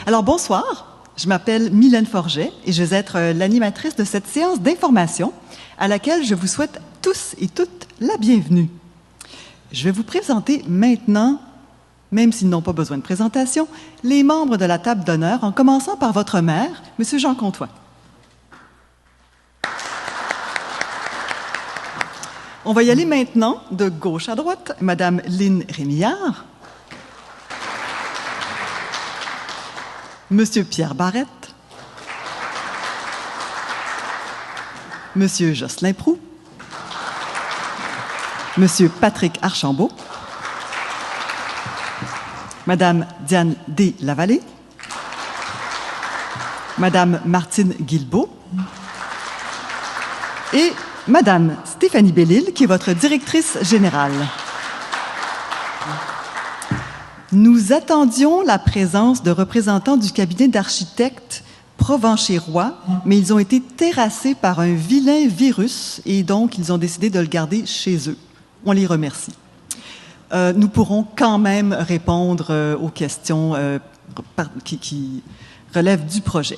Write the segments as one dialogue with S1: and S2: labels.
S1: Alors bonsoir, je m'appelle Mylène Forget et je vais être l'animatrice de cette séance d'information à laquelle je vous souhaite tous et toutes la bienvenue. Je vais vous présenter maintenant, même s'ils n'ont pas besoin de présentation, les membres de la table d'honneur, en commençant par votre maire, M. Jean Comtois. On va y aller maintenant de gauche à droite. Mme Lynne Rémillard, M. Pierre Barrette, M. Jocelyn Proulx, M. Patrick Archambault, Mme Diane Deslavallées, Mme Martine Guilbeault et Madame Stéphanie Bellil, qui est votre directrice générale. Nous attendions la présence de représentants du cabinet d'architectes Provencher-Roy, mais ils ont été terrassés par un vilain virus et donc ils ont décidé de le garder chez eux. On les remercie. Nous pourrons quand même répondre aux questions qui relèvent du projet.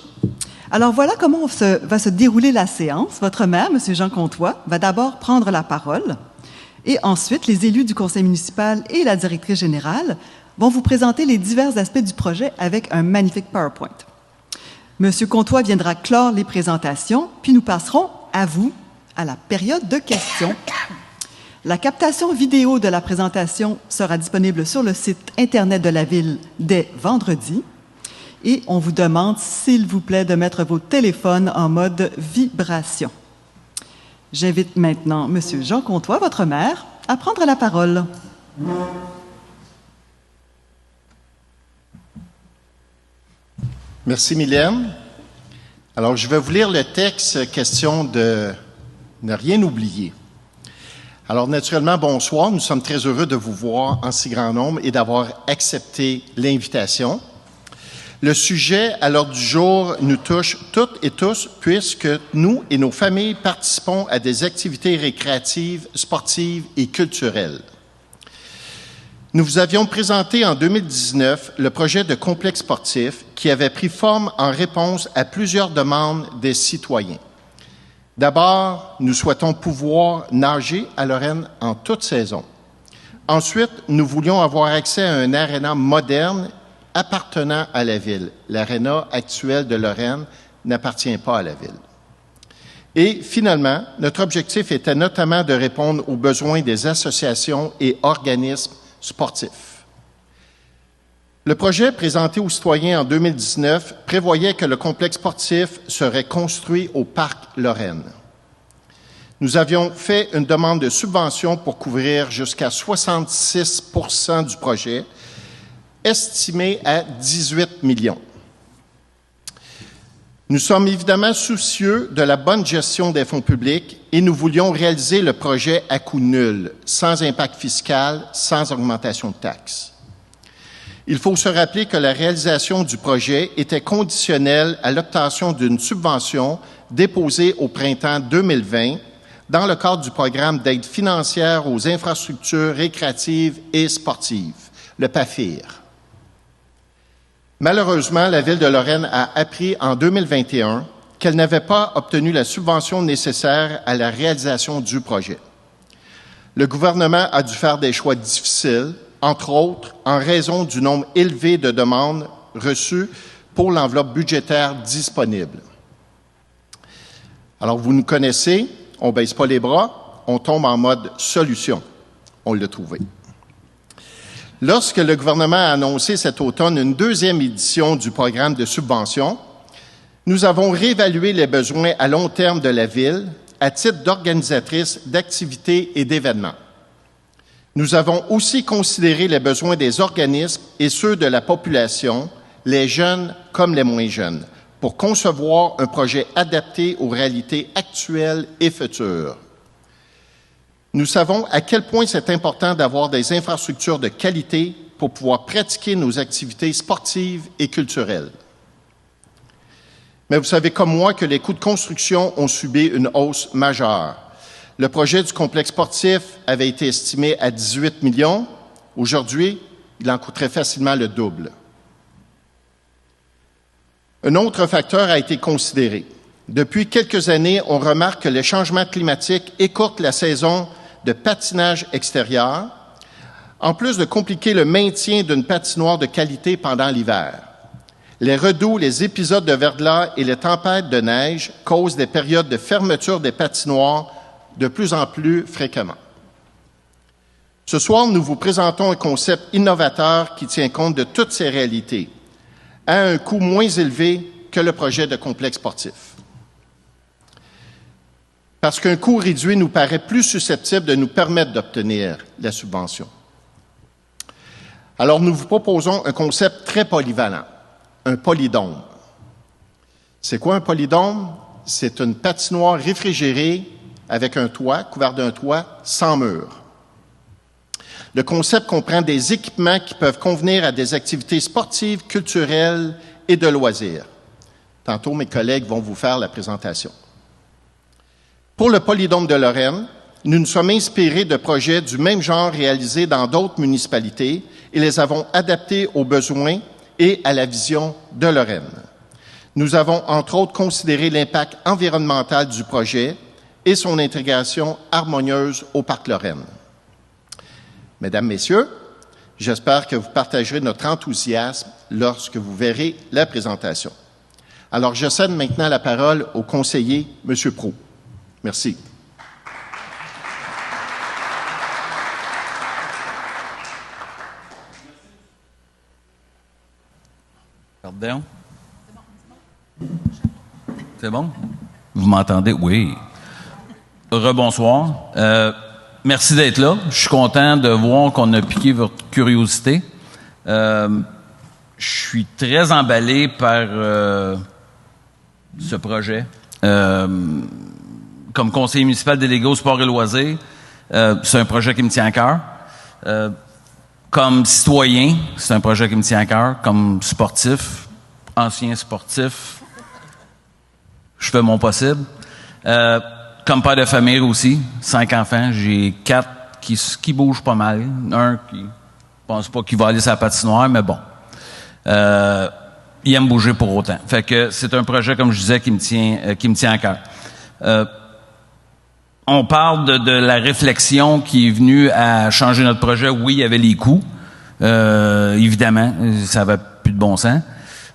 S1: Alors voilà comment va se dérouler la séance. Votre maire, M. Jean Comtois, va d'abord prendre la parole et ensuite les élus du conseil municipal et la directrice générale vont vous présenter les divers aspects du projet avec un magnifique PowerPoint. M. Comtois viendra clore les présentations, puis nous passerons à vous, à la période de questions. La captation vidéo de la présentation sera disponible sur le site Internet de la Ville dès vendredi. Et on vous demande, s'il vous plaît, de mettre vos téléphones en mode vibration. J'invite maintenant M. Jean Comtois, votre maire, à prendre la parole.
S2: Merci, Mylène. Alors, je vais vous lire le texte, question de ne rien oublier. Alors, naturellement, bonsoir. Nous sommes très heureux de vous voir en si grand nombre et d'avoir accepté l'invitation. Le sujet à l'ordre du jour nous touche toutes et tous puisque nous et nos familles participons à des activités récréatives, sportives et culturelles. Nous vous avions présenté en 2019 le projet de complexe sportif qui avait pris forme en réponse à plusieurs demandes des citoyens. D'abord, nous souhaitons pouvoir nager à Lorraine en toute saison. Ensuite, nous voulions avoir accès à un aréna moderne appartenant à la ville. L'aréna actuelle de Lorraine n'appartient pas à la ville. Et finalement, notre objectif était notamment de répondre aux besoins des associations et organismes sportifs. Le projet présenté aux citoyens en 2019 prévoyait que le complexe sportif serait construit au Parc Lorraine. Nous avions fait une demande de subvention pour couvrir jusqu'à 66 % du projet, estimé à 18 millions. Nous sommes évidemment soucieux de la bonne gestion des fonds publics et nous voulions réaliser le projet à coût nul, sans impact fiscal, sans augmentation de taxes. Il faut se rappeler que la réalisation du projet était conditionnelle à l'obtention d'une subvention déposée au printemps 2020 dans le cadre du programme d'aide financière aux infrastructures récréatives et sportives, le PAFIR. Malheureusement, la Ville de Lorraine a appris en 2021 qu'elle n'avait pas obtenu la subvention nécessaire à la réalisation du projet. Le gouvernement a dû faire des choix difficiles, entre autres en raison du nombre élevé de demandes reçues pour l'enveloppe budgétaire disponible. Alors, vous nous connaissez, on ne baisse pas les bras, on tombe en mode solution. On l'a trouvé. Lorsque le gouvernement a annoncé cet automne une deuxième édition du programme de subvention, nous avons réévalué les besoins à long terme de la Ville à titre d'organisatrice d'activités et d'événements. Nous avons aussi considéré les besoins des organismes et ceux de la population, les jeunes comme les moins jeunes, pour concevoir un projet adapté aux réalités actuelles et futures. Nous savons à quel point c'est important d'avoir des infrastructures de qualité pour pouvoir pratiquer nos activités sportives et culturelles. Mais vous savez comme moi que les coûts de construction ont subi une hausse majeure. Le projet du complexe sportif avait été estimé à 18 millions. Aujourd'hui, il en coûterait facilement le double. Un autre facteur a été considéré. Depuis quelques années, on remarque que les changements climatiques écourtent la saison de patinage extérieur, en plus de compliquer le maintien d'une patinoire de qualité pendant l'hiver. Les redoux, les épisodes de verglas et les tempêtes de neige causent des périodes de fermeture des patinoires de plus en plus fréquemment. Ce soir, nous vous présentons un concept innovateur qui tient compte de toutes ces réalités, à un coût moins élevé que le projet de complexe sportif. Parce qu'un coût réduit nous paraît plus susceptible de nous permettre d'obtenir la subvention. Alors, nous vous proposons un concept très polyvalent, un polydôme. C'est quoi un polydôme? C'est une patinoire réfrigérée avec un toit, couvert d'un toit, sans mur. Le concept comprend des équipements qui peuvent convenir à des activités sportives, culturelles et de loisirs. Tantôt, mes collègues vont vous faire la présentation. Pour le Polydôme de Lorraine, nous nous sommes inspirés de projets du même genre réalisés dans d'autres municipalités et les avons adaptés aux besoins et à la vision de Lorraine. Nous avons, entre autres, considéré l'impact environnemental du projet et son intégration harmonieuse au Parc Lorraine. Mesdames, Messieurs, j'espère que vous partagerez notre enthousiasme lorsque vous verrez la présentation. Alors, je cède maintenant la parole au conseiller, M. Proulx. Merci.
S3: Pardon? C'est bon? Vous m'entendez? Oui. Rebonsoir. Merci d'être là. Je suis content de voir qu'on a piqué votre curiosité. Je suis très emballé par ce projet. Comme conseiller municipal délégué au sport et loisirs, c'est un projet qui me tient à cœur. Comme citoyen, c'est un projet qui me tient à cœur. Comme sportif, ancien sportif, je fais mon possible. Comme père de famille aussi, 5 enfants, j'ai 4 qui bougent pas mal. Un qui pense pas qu'il va aller sur la patinoire, mais bon. Il aime bouger pour autant. Fait que c'est un projet, comme je disais, qui me tient à cœur. On parle de la réflexion qui est venue à changer notre projet. Oui, il y avait les coûts. Évidemment, ça n'avait plus de bon sens.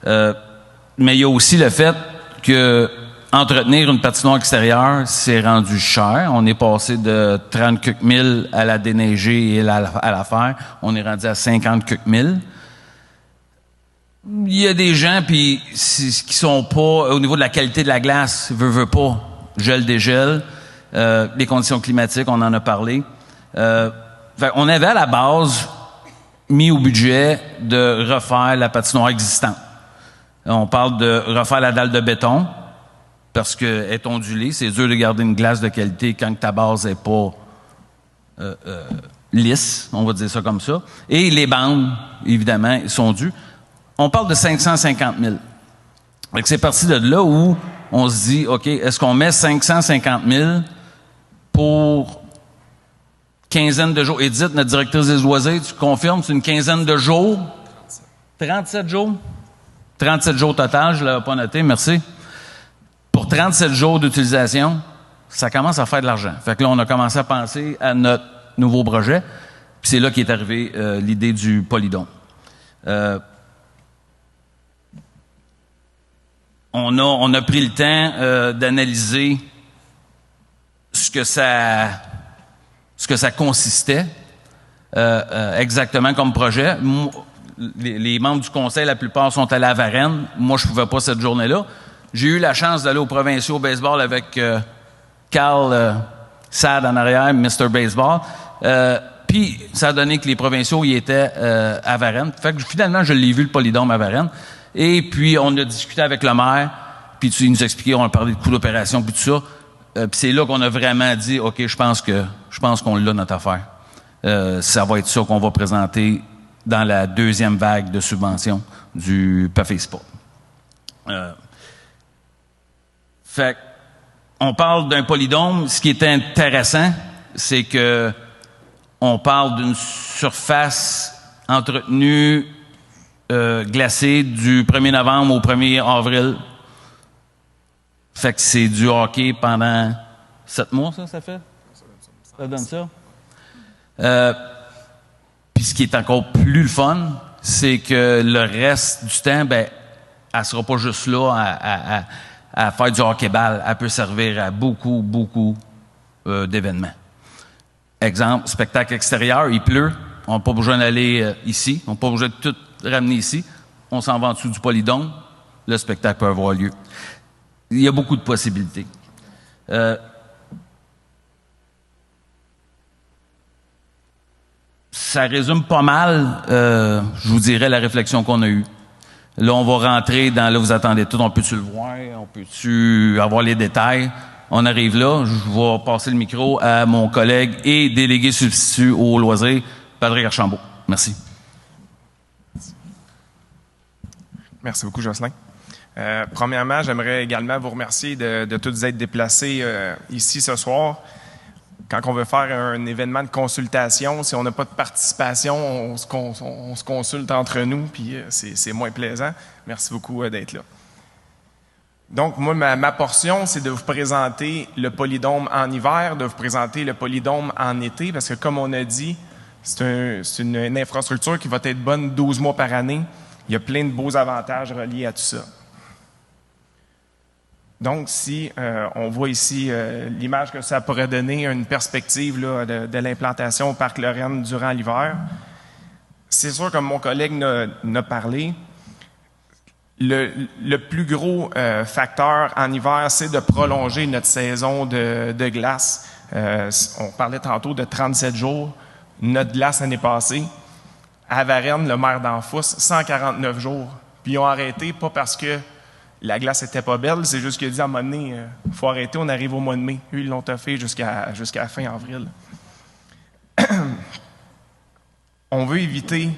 S3: Mais il y a aussi le fait que entretenir une patinoire extérieure, c'est rendu cher. On est passé de 30 quelques mille à la déneiger et à la faire. On est rendu à 50 quelques mille. Il y a des gens qui sont pas, au niveau de la qualité de la glace, veut pas, gel, dégel, les conditions climatiques, on en a parlé. On avait à la base mis au budget de refaire la patinoire existante. On parle de refaire la dalle de béton, parce qu'elle est ondulée. C'est dur de garder une glace de qualité quand ta base n'est pas lisse, on va dire ça comme ça. Et les bandes, évidemment, sont dues. On parle de 550 000. Donc c'est parti de là où on se dit, OK, est-ce qu'on met 550 000 pour quinzaine de jours? Edith, notre directrice des loisirs, tu confirmes, c'est une quinzaine de jours? 37 jours? 37 jours total, je ne l'avais pas noté, merci. Pour 37 jours d'utilisation, ça commence à faire de l'argent. Fait que là, on a commencé à penser à notre nouveau projet, puis c'est là qu'est arrivée l'idée du polydôme. On a pris le temps d'analyser ce que ça consistait exactement comme projet. Les membres du conseil, la plupart sont allés à Varennes. Moi, je pouvais pas cette journée-là. J'ai eu la chance d'aller aux provinciaux au baseball avec Carl Sad en arrière, Mr. Baseball. Puis, ça a donné que les provinciaux y étaient à Varennes. Fait que finalement, je l'ai vu, le polydôme à Varennes. Et puis, on a discuté avec le maire. Puis, il nous expliquait, on a parlé de coûts d'opération, puis tout ça. Puis, c'est là qu'on a vraiment dit, OK, je pense qu'on l'a, notre affaire. Ça va être ça qu'on va présenter dans la deuxième vague de subventions du Pafé Sport. Fait on parle d'un polydôme. Ce qui est intéressant, c'est que on parle d'une surface entretenue glacé du 1er novembre au 1er avril. Fait que c'est du hockey pendant 7 mois, ça fait? Ça donne ça? Puis ce qui est encore plus le fun, c'est que le reste du temps, ben, elle sera pas juste là à faire du hockey-ball. Elle peut servir à beaucoup d'événements. Exemple, spectacle extérieur, il pleut. On n'a pas besoin d'aller ici. On n'a pas besoin de tout ramener ici. On s'en va en dessous du polydôme. Le spectacle peut avoir lieu. Il y a beaucoup de possibilités. Ça résume pas mal, je vous dirais, la réflexion qu'on a eue. Là, on va rentrer dans... Là, vous attendez tout. On peut-tu le voir? On peut-tu avoir les détails? On arrive là. Je vais passer le micro à mon collègue et délégué substitut au loisir, Patrick Archambault. Merci.
S4: Merci beaucoup, Jocelyn. Premièrement, j'aimerais également vous remercier de tous être déplacés ici ce soir. Quand on veut faire un événement de consultation, si on n'a pas de participation, on se consulte entre nous, puis c'est moins plaisant. Merci beaucoup d'être là. Donc, moi, ma portion, c'est de vous présenter le polydôme en hiver, de vous présenter le polydôme en été, parce que comme on a dit, c'est une infrastructure qui va être bonne 12 mois par année. Il y a plein de beaux avantages reliés à tout ça. Donc, si on voit ici l'image que ça pourrait donner, une perspective là, de l'implantation au Parc Lorraine durant l'hiver, c'est sûr, comme mon collègue n'a parlé, le plus gros facteur en hiver, c'est de prolonger notre saison de glace. On parlait tantôt de 37 jours. Notre glace l'année passée, à Varennes, le maire d'Anfous, 149 jours. Puis ils ont arrêté, pas parce que la glace était pas belle, c'est juste qu'il a dit à un moment donné, faut arrêter, on arrive au mois de mai. Eux, ils l'ont fait jusqu'à la fin avril. On veut éviter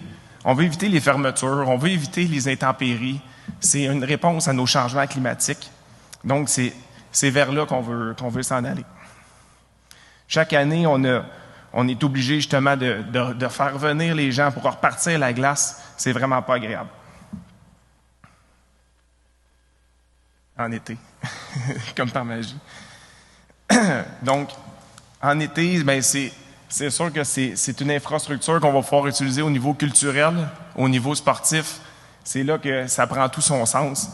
S4: les fermetures, on veut éviter les intempéries. C'est une réponse à nos changements climatiques. Donc, c'est vers là qu'on veut s'en aller. Chaque année, on est obligé justement de faire venir les gens pour repartir la glace. C'est vraiment pas agréable. En été, comme par magie. Donc, en été, ben c'est sûr que c'est une infrastructure qu'on va pouvoir utiliser au niveau culturel, au niveau sportif. C'est là que ça prend tout son sens.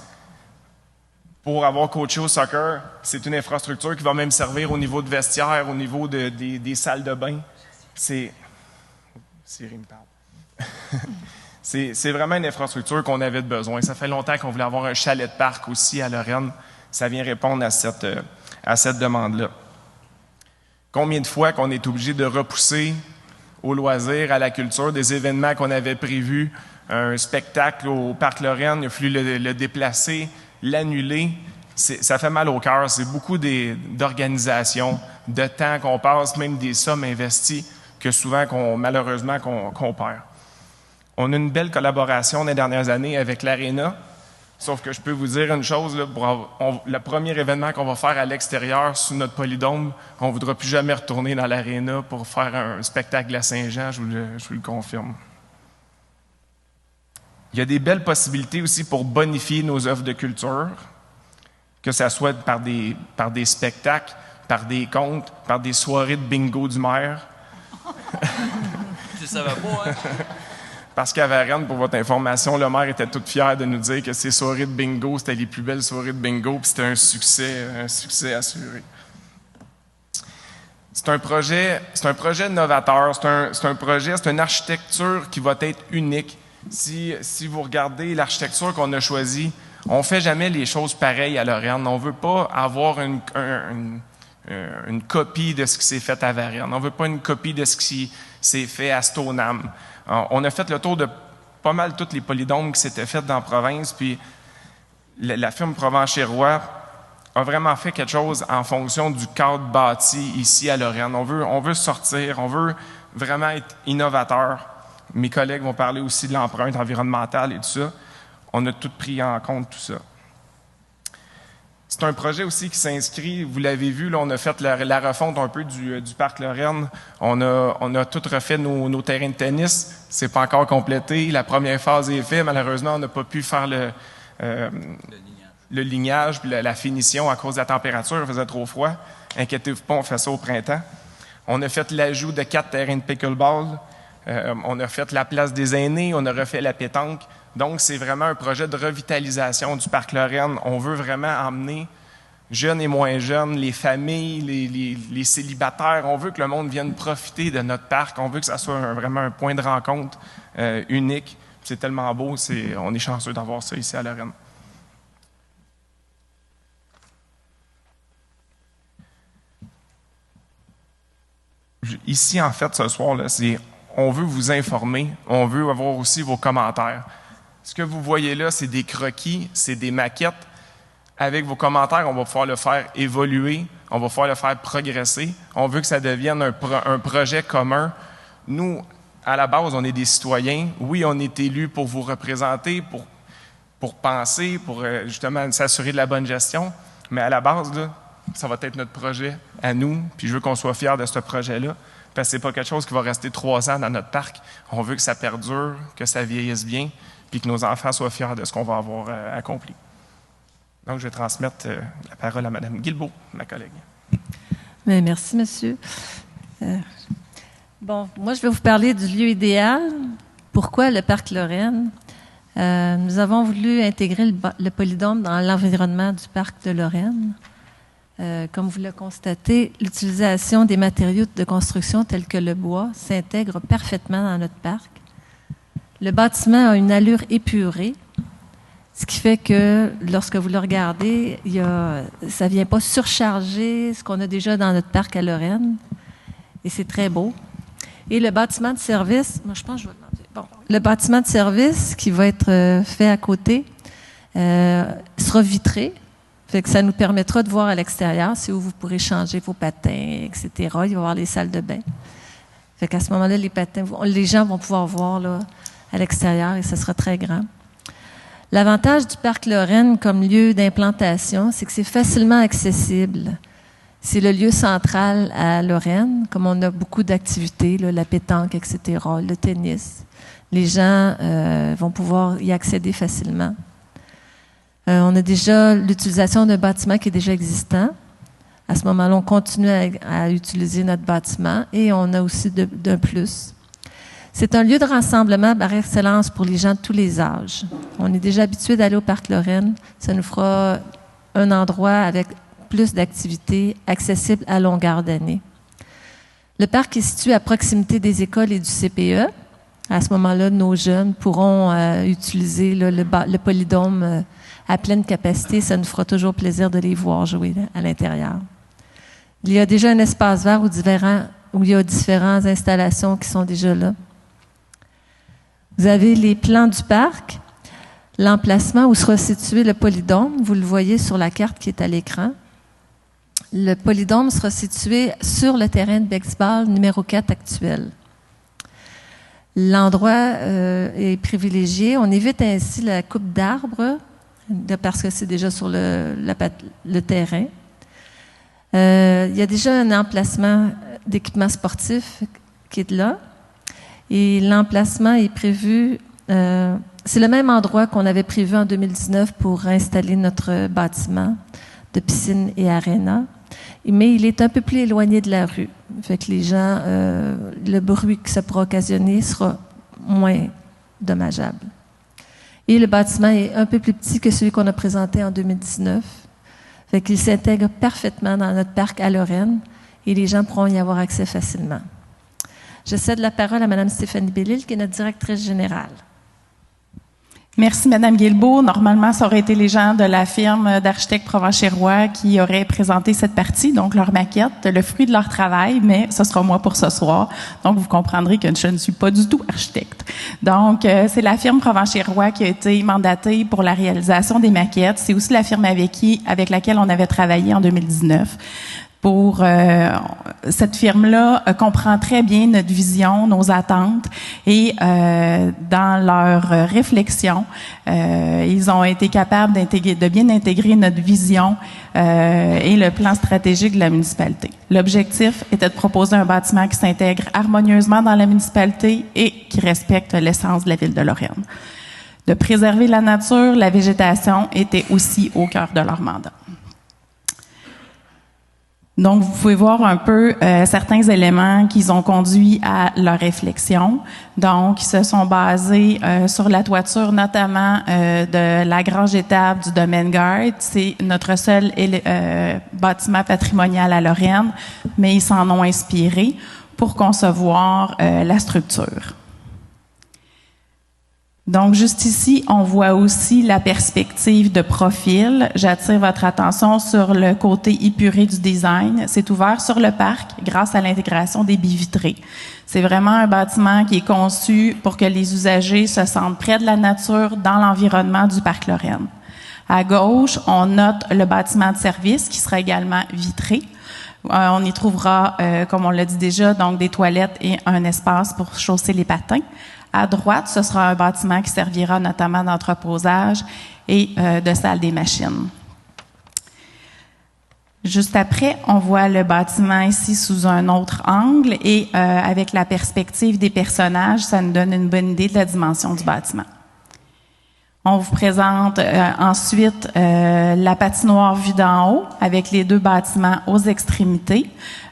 S4: Pour avoir coaché au soccer, c'est une infrastructure qui va même servir au niveau de vestiaire, au niveau des salles de bain. Siri me parle. C'est vraiment une infrastructure qu'on avait besoin. Ça fait longtemps qu'on voulait avoir un chalet de parc aussi à Lorraine. Ça vient répondre à cette demande-là. Combien de fois qu'on est obligé de repousser au loisir, à la culture, des événements qu'on avait prévus, un spectacle au Parc Lorraine, il a fallu le déplacer, l'annuler. Ça fait mal au cœur. C'est beaucoup d'organisation, de temps qu'on passe, même des sommes investies que souvent, malheureusement, qu'on perd. On a une belle collaboration les dernières années avec l'Arena, sauf que je peux vous dire une chose, là, le premier événement qu'on va faire à l'extérieur, sous notre polydôme, on ne voudra plus jamais retourner dans l'Arena pour faire un spectacle à Saint-Jean, je vous le confirme. Il y a des belles possibilités aussi pour bonifier nos œuvres de culture, que ce soit par des spectacles, par des contes, par des soirées de bingo du maire.
S3: Tu savais pas, hein?
S4: Parce qu'à Varennes, pour votre information, le maire était tout fier de nous dire que ces soirées de bingo, c'était les plus belles soirées de bingo, puis c'était un succès assuré. C'est un projet novateur, c'est une architecture qui va être unique. Si vous regardez l'architecture qu'on a choisie, on ne fait jamais les choses pareilles à Lorraine. On ne veut pas avoir une copie de ce qui s'est fait à Varennes. On ne veut pas une copie de ce qui s'est fait à Stoneham. On a fait le tour de pas mal tous les polydômes qui s'étaient faits dans la province, puis la firme Provencher-Roy a vraiment fait quelque chose en fonction du cadre bâti ici à Lorraine. On veut sortir, on veut vraiment être innovateur. Mes collègues vont parler aussi de l'empreinte environnementale et tout ça. On a tout pris en compte, tout ça. C'est un projet aussi qui s'inscrit, vous l'avez vu, là, on a fait la refonte un peu du parc Lorraine. On a tout refait nos terrains de tennis. C'est pas encore complété. La première phase est faite. Malheureusement, on n'a pas pu faire le lignage puis la finition à cause de la température. Il faisait trop froid. Inquiétez-vous pas, on fait ça au printemps. On a fait l'ajout de 4 terrains de pickleball. On a fait la place des aînés. On a refait la pétanque. Donc, c'est vraiment un projet de revitalisation du parc Lorraine. On veut vraiment emmener jeunes et moins jeunes, les familles, les célibataires. On veut que le monde vienne profiter de notre parc. On veut que ça soit vraiment un point de rencontre unique. C'est tellement beau. On est chanceux d'avoir ça ici à Lorraine. Ici, en fait, ce soir, là, on veut vous informer. On veut avoir aussi vos commentaires. Ce que vous voyez là, c'est des croquis, c'est des maquettes. Avec vos commentaires, on va pouvoir le faire évoluer, on va pouvoir le faire progresser. On veut que ça devienne un projet commun. Nous, à la base, on est des citoyens. Oui, on est élus pour vous représenter, pour penser, pour justement s'assurer de la bonne gestion. Mais à la base, là, ça va être notre projet à nous, puis je veux qu'on soit fiers de ce projet-là. Parce que c'est pas quelque chose qui va rester 3 ans dans notre parc. On veut que ça perdure, que ça vieillisse bien, puis que nos enfants soient fiers de ce qu'on va avoir accompli. Donc, je vais transmettre la parole à Mme Guilbeault, ma collègue.
S5: Bien, merci, monsieur. Bon, moi, je vais vous parler du lieu idéal. Pourquoi le parc Lorraine? Nous avons voulu intégrer le polydôme dans l'environnement du parc de Lorraine. Comme vous le constatez, l'utilisation des matériaux de construction tels que le bois s'intègre parfaitement dans notre parc. Le bâtiment a une allure épurée, ce qui fait que lorsque vous le regardez, ça ne vient pas surcharger ce qu'on a déjà dans notre parc à Lorraine. Et c'est très beau. Et le bâtiment de service, moi je pense que je vais demander. Bon, le bâtiment de service qui va être fait à côté sera vitré. Fait que ça nous permettra de voir à l'extérieur, c'est où vous pourrez changer vos patins, etc. Il va y avoir les salles de bain. Fait qu'à ce moment-là, les gens vont pouvoir voir là, à l'extérieur et ce sera très grand. L'avantage du parc Lorraine comme lieu d'implantation, c'est que c'est facilement accessible. C'est le lieu central à Lorraine, comme on a beaucoup d'activités, là, la pétanque, etc., le tennis. Les gens vont pouvoir y accéder facilement. On a déjà l'utilisation d'un bâtiment qui est déjà existant. À ce moment-là, on continue à utiliser notre bâtiment et on a aussi d'un plus. C'est un lieu de rassemblement par excellence pour les gens de tous les âges. On est déjà habitué d'aller au parc Lorraine. Ça nous fera un endroit avec plus d'activités accessibles à longueur d'année. Le parc est situé à proximité des écoles et du CPE. À ce moment-là, nos jeunes pourront utiliser le polydôme à pleine capacité. Ça nous fera toujours plaisir de les voir jouer à l'intérieur. Il y a déjà un espace vert où il y a différentes installations qui sont déjà là. Vous avez les plans du parc, l'emplacement où sera situé le polydôme. Vous le voyez sur la carte qui est à l'écran. Le polydôme sera situé sur le terrain de baseball numéro 4 actuel. L'endroit est privilégié. On évite ainsi la coupe d'arbres parce que c'est déjà sur le terrain. Il y a déjà un emplacement d'équipement sportif qui est là. Et l'emplacement est prévu, c'est le même endroit qu'on avait prévu en 2019 pour installer notre bâtiment de piscine et aréna. Mais il est un peu plus éloigné de la rue. Fait que les gens, le bruit que ça pourra occasionner sera moins dommageable. Et le bâtiment est un peu plus petit que celui qu'on a présenté en 2019. Fait qu'il s'intègre parfaitement dans notre parc à Lorraine et les gens pourront y avoir accès facilement. Je cède la parole à Mme Stéphanie Bellil, qui est notre directrice générale.
S6: Merci, Mme Guilbeault. Normalement, ça aurait été les gens de la firme d'architectes Provencher-Roy qui auraient présenté cette partie, donc leur maquette, le fruit de leur travail, mais ce sera moi pour ce soir. Donc, vous comprendrez que je ne suis pas du tout architecte. Donc, c'est la firme Provencher-Roy qui a été mandatée pour la réalisation des maquettes. C'est aussi la firme avec laquelle on avait travaillé en 2019. pour cette firme-là comprend très bien notre vision, nos attentes et dans leur réflexion, ils ont été capables de bien intégrer notre vision et le plan stratégique de la municipalité. L'objectif était de proposer un bâtiment qui s'intègre harmonieusement dans la municipalité et qui respecte l'essence de la ville de Lorraine. De préserver la nature, la végétation était aussi au cœur de leur mandat. Donc, vous pouvez voir un peu certains éléments qui ont conduit à leur réflexion. Donc, ils se sont basés sur la toiture, notamment de la grange étable du domaine Garde. C'est notre seul bâtiment patrimonial à Lorraine, mais ils s'en ont inspiré pour concevoir la structure. Donc, juste ici, on voit aussi la perspective de profil. J'attire votre attention sur le côté épuré du design. C'est ouvert sur le parc grâce à l'intégration des baies vitrées. C'est vraiment un bâtiment qui est conçu pour que les usagers se sentent près de la nature dans l'environnement du parc Lorraine. À gauche, on note le bâtiment de service qui sera également vitré. On y trouvera, comme on l'a dit déjà, donc des toilettes et un espace pour chausser les patins. À droite, ce sera un bâtiment qui servira notamment d'entreposage et de salle des machines. Juste après, on voit le bâtiment ici sous un autre angle et avec la perspective des personnages, ça nous donne une bonne idée de la dimension du bâtiment. On vous présente ensuite la patinoire vue d'en haut avec les deux bâtiments aux extrémités.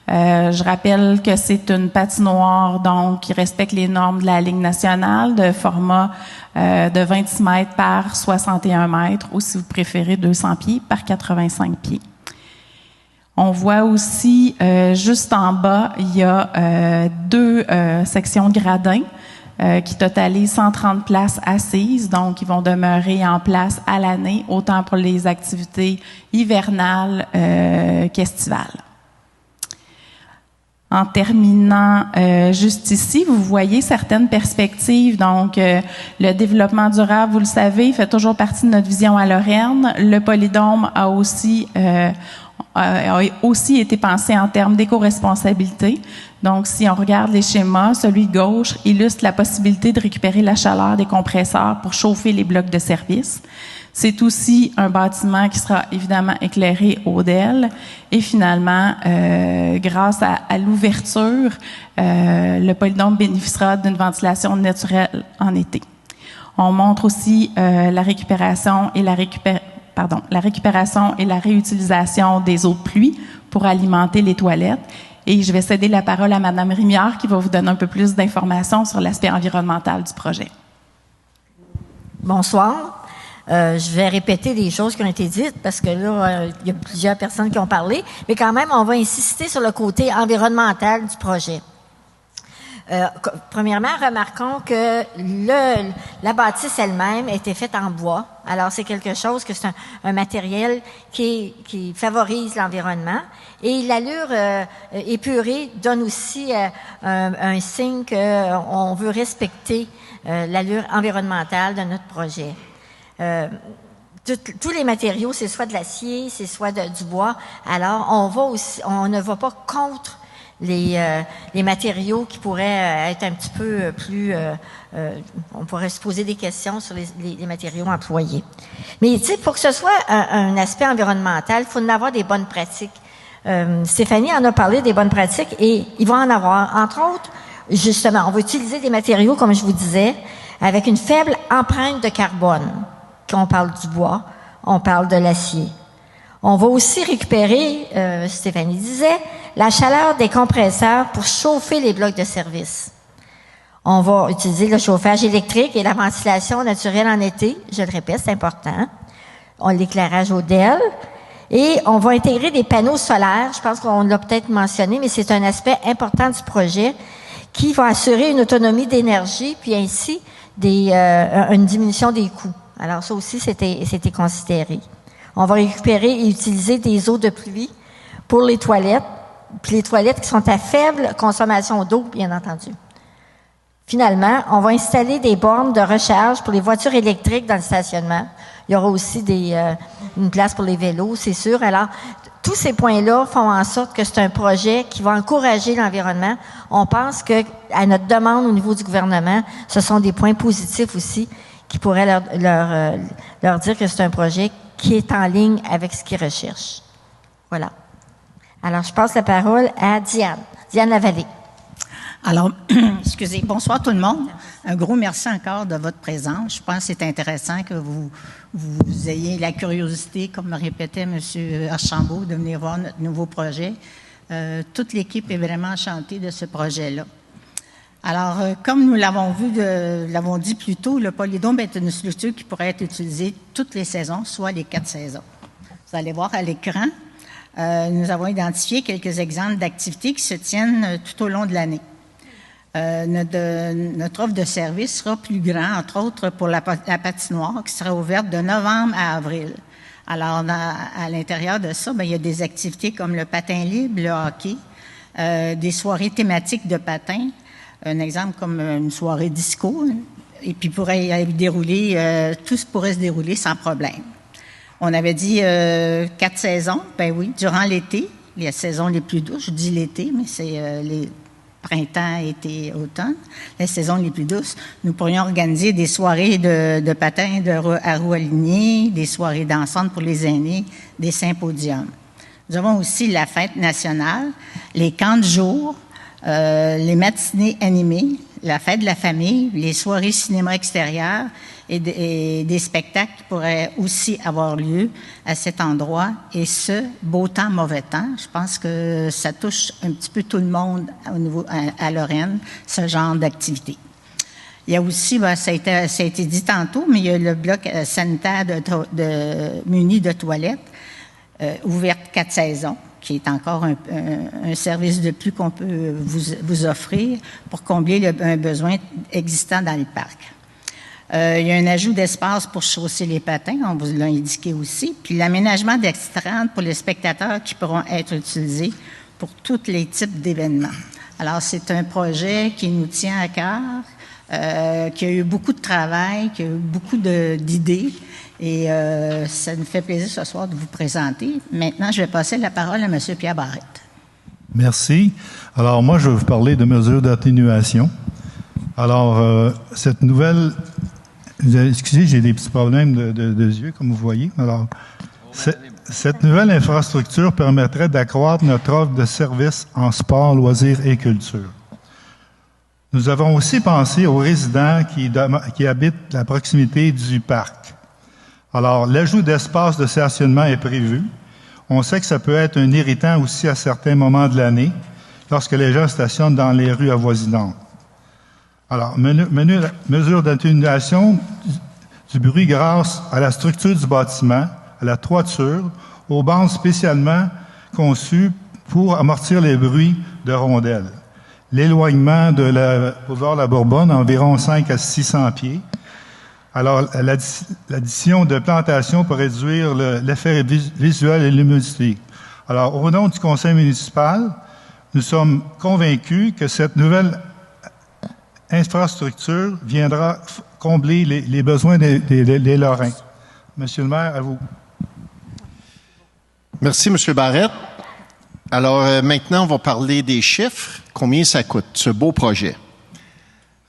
S6: Je rappelle que c'est une patinoire donc qui respecte les normes de la Ligue nationale de format de 26 mètres par 61 mètres ou si vous préférez 200 pieds par 85 pieds. On voit aussi juste en bas, il y a deux sections de gradins qui totalisent 130 places assises, donc ils vont demeurer en place à l'année, autant pour les activités hivernales qu'estivales. En terminant juste ici, vous voyez certaines perspectives. Donc, le développement durable, vous le savez, fait toujours partie de notre vision à Lorraine. Le polydôme a aussi été pensé en termes d'éco-responsabilité. Donc, si on regarde les schémas, celui de gauche illustre la possibilité de récupérer la chaleur des compresseurs pour chauffer les blocs de service. C'est aussi un bâtiment qui sera évidemment éclairé au DEL. Et finalement, grâce à l'ouverture, le polydôme bénéficiera d'une ventilation naturelle en été. On montre aussi la récupération et la réutilisation des eaux de pluie pour alimenter les toilettes. Et je vais céder la parole à Mme Rémiard qui va vous donner un peu plus d'informations sur l'aspect environnemental du projet.
S7: Bonsoir. Je vais répéter des choses qui ont été dites parce que là, il y a plusieurs personnes qui ont parlé, mais quand même, on va insister sur le côté environnemental du projet. Premièrement, remarquons que la bâtisse elle-même a été faite en bois. Alors, c'est quelque chose que c'est un matériel qui favorise l'environnement. Et l'allure épurée donne aussi un signe qu'on veut respecter l'allure environnementale de notre projet. Tous les matériaux, c'est soit de l'acier, c'est soit du bois. Alors, on ne va pas contre les matériaux qui pourraient être un petit peu plus... on pourrait se poser des questions sur les matériaux employés. Mais, tu sais, pour que ce soit un aspect environnemental, il faut en avoir des bonnes pratiques. Stéphanie en a parlé des bonnes pratiques et il va en avoir. Entre autres, justement, on va utiliser des matériaux, comme je vous disais, avec une faible empreinte de carbone. Quand on parle du bois, on parle de l'acier. On va aussi récupérer, Stéphanie disait, la chaleur des compresseurs pour chauffer les blocs de service. On va utiliser le chauffage électrique et la ventilation naturelle en été. Je le répète, c'est important. L'éclairage au DEL. Et on va intégrer des panneaux solaires. Je pense qu'on l'a peut-être mentionné, mais c'est un aspect important du projet qui va assurer une autonomie d'énergie, puis ainsi une diminution des coûts. Alors ça aussi, c'était considéré. On va récupérer et utiliser des eaux de pluie pour les toilettes, puis les toilettes qui sont à faible consommation d'eau, bien entendu. Finalement, on va installer des bornes de recharge pour les voitures électriques dans le stationnement. Il y aura aussi une place pour les vélos, c'est sûr. Alors, tous ces points-là font en sorte que c'est un projet qui va encourager l'environnement. On pense que, à notre demande au niveau du gouvernement, ce sont des points positifs aussi qui pourraient leur dire que c'est un projet qui est en ligne avec ce qu'ils recherchent. Voilà. Alors, je passe la parole à Diane Lavallée.
S8: Alors, excusez, bonsoir tout le monde. Un gros merci encore de votre présence. Je pense que c'est intéressant que vous ayez la curiosité, comme le répétait M. Archambault, de venir voir notre nouveau projet. Toute l'équipe est vraiment enchantée de ce projet-là. Alors, comme nous l'avons dit plus tôt, le polydôme est une structure qui pourrait être utilisée toutes les saisons, soit les 4 saisons. Vous allez voir à l'écran, nous avons identifié quelques exemples d'activités qui se tiennent tout au long de l'année. Notre offre de service sera plus grande, entre autres pour la patinoire, qui sera ouverte de novembre à avril. Alors, à l'intérieur de ça, il y a des activités comme le patin libre, le hockey, des soirées thématiques de patin, un exemple comme une soirée disco, et puis tout pourrait se dérouler sans problème. On avait dit 4 saisons, ben oui, durant l'été, les saisons les plus douces, je dis l'été, mais c'est les printemps, été, automne, les saisons les plus douces, nous pourrions organiser des soirées de patins à roues alignées, des soirées dansantes pour les aînés, des symposiums. Nous avons aussi la fête nationale, les camps de jour, les matinées animées, la fête de la famille, les soirées cinéma extérieur et des spectacles qui pourraient aussi avoir lieu à cet endroit. Et ce, beau temps, mauvais temps. Je pense que ça touche un petit peu tout le monde au niveau à Lorraine, ce genre d'activité. Il y a aussi, ça a été dit tantôt, mais il y a le bloc sanitaire muni de toilettes, ouverte 4 saisons, qui est encore un service de plus qu'on peut vous offrir pour combler un besoin existant dans le parc. Il y a un ajout d'espace pour chausser les patins, on vous l'a indiqué aussi, puis l'aménagement d'estrades pour les spectateurs qui pourront être utilisés pour tous les types d'événements. Alors, c'est un projet qui nous tient à cœur, qui a eu beaucoup de travail, qui a eu beaucoup d'idées, et ça nous fait plaisir ce soir de vous présenter. Maintenant, je vais passer la parole à M. Pierre Barrette.
S9: Merci. Alors, moi, je vais vous parler de mesures d'atténuation. Alors, cette nouvelle... Excusez, j'ai des petits problèmes de yeux, comme vous voyez. Alors, cette nouvelle infrastructure permettrait d'accroître notre offre de services en sport, loisirs et culture. Nous avons aussi pensé aux résidents qui habitent à proximité du parc. Alors, l'ajout d'espaces de stationnement est prévu. On sait que ça peut être un irritant aussi à certains moments de l'année, lorsque les gens stationnent dans les rues avoisinantes. Alors, mesure d'atténuation du bruit grâce à la structure du bâtiment, à la toiture, aux bandes spécialement conçues pour amortir les bruits de rondelles. L'éloignement de la boulevard La Bourbonne, environ 5 à 600 pieds. Alors, l'addition de plantations pour réduire l'effet visuel et l'humidité. Alors, au nom du conseil municipal, nous sommes convaincus que cette nouvelle infrastructure viendra combler les besoins des Lorrains. Monsieur le maire, à vous.
S2: Merci, M. Barrette. Alors, maintenant, on va parler des chiffres. Combien ça coûte, ce beau projet?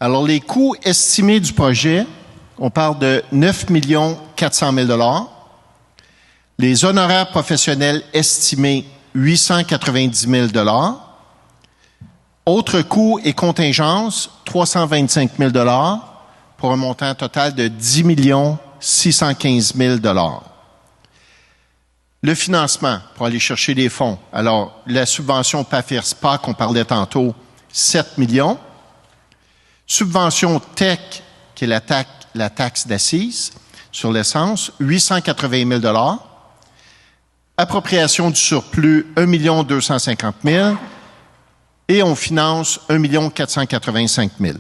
S2: Alors, les coûts estimés du projet, on parle de 9 400 000 $. Les honoraires professionnels estimés, 890 000 $. Autres coûts et contingences, 325 000 $ pour un montant total de 10 615 000 $. Le financement, pour aller chercher les fonds. Alors, la subvention PAFIR-SPA qu'on parlait tantôt, 7 millions. Subvention TEC, qui est la taxe d'assises sur l'essence, 880 000 $. Appropriation du surplus, 1 250 000 $. Et on finance 1 485 000 $.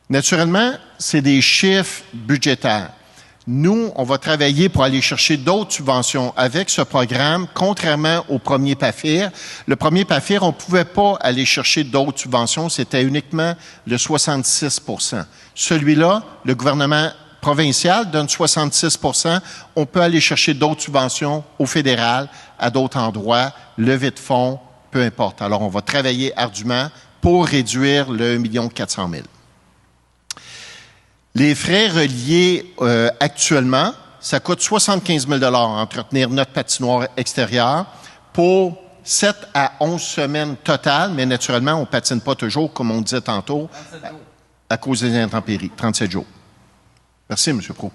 S2: Naturellement, c'est des chiffres budgétaires. Nous, on va travailler pour aller chercher d'autres subventions avec ce programme, contrairement au premier PAFIR. Le premier PAFIR, on ne pouvait pas aller chercher d'autres subventions, c'était uniquement le 66 %. Celui-là, le gouvernement provincial donne 66 %. On peut aller chercher d'autres subventions au fédéral, à d'autres endroits, levée de fonds, peu importe. Alors, on va travailler ardument pour réduire le 1 400 000 $. Les frais reliés actuellement, ça coûte 75 000 $ à entretenir notre patinoire extérieure pour 7 à 11 semaines totales, mais naturellement, on ne patine pas toujours, comme on disait tantôt, à cause des intempéries. 37 jours. Merci, M. Proulx.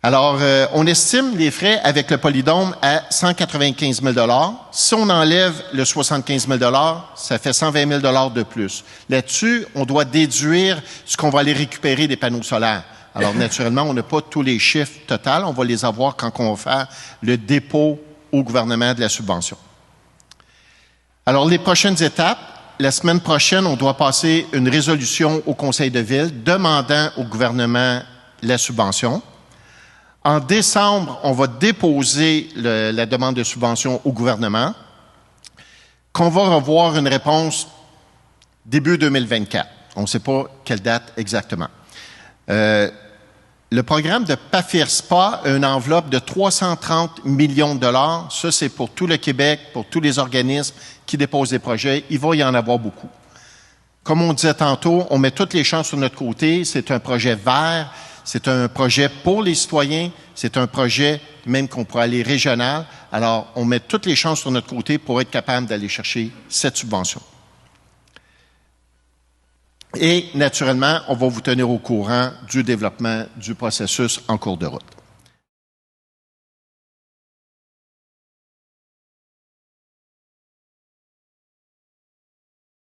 S2: Alors, on estime les frais avec le polydôme à 195 000 $. Si on enlève le 75 000 $, ça fait 120 000 $ de plus. Là-dessus, on doit déduire ce qu'on va aller récupérer des panneaux solaires. Alors, naturellement, on n'a pas tous les chiffres totaux. On va les avoir quand on va faire le dépôt au gouvernement de la subvention. Alors, les prochaines étapes, la semaine prochaine, on doit passer une résolution au Conseil de ville demandant au gouvernement la subvention. En décembre, on va déposer la demande de subvention au gouvernement, qu'on va revoir une réponse début 2024. On ne sait pas quelle date exactement. Le programme de PAFIRSPA a une enveloppe de 330 millions $. Ça, c'est pour tout le Québec, pour tous les organismes qui déposent des projets. Il va y en avoir beaucoup. Comme on disait tantôt, on met toutes les chances sur notre côté. C'est un projet vert. C'est un projet pour les citoyens. C'est un projet même qu'on pourrait aller régional. Alors, on met toutes les chances sur notre côté pour être capable d'aller chercher cette subvention. Et, naturellement, on va vous tenir au courant du développement du processus en cours de route.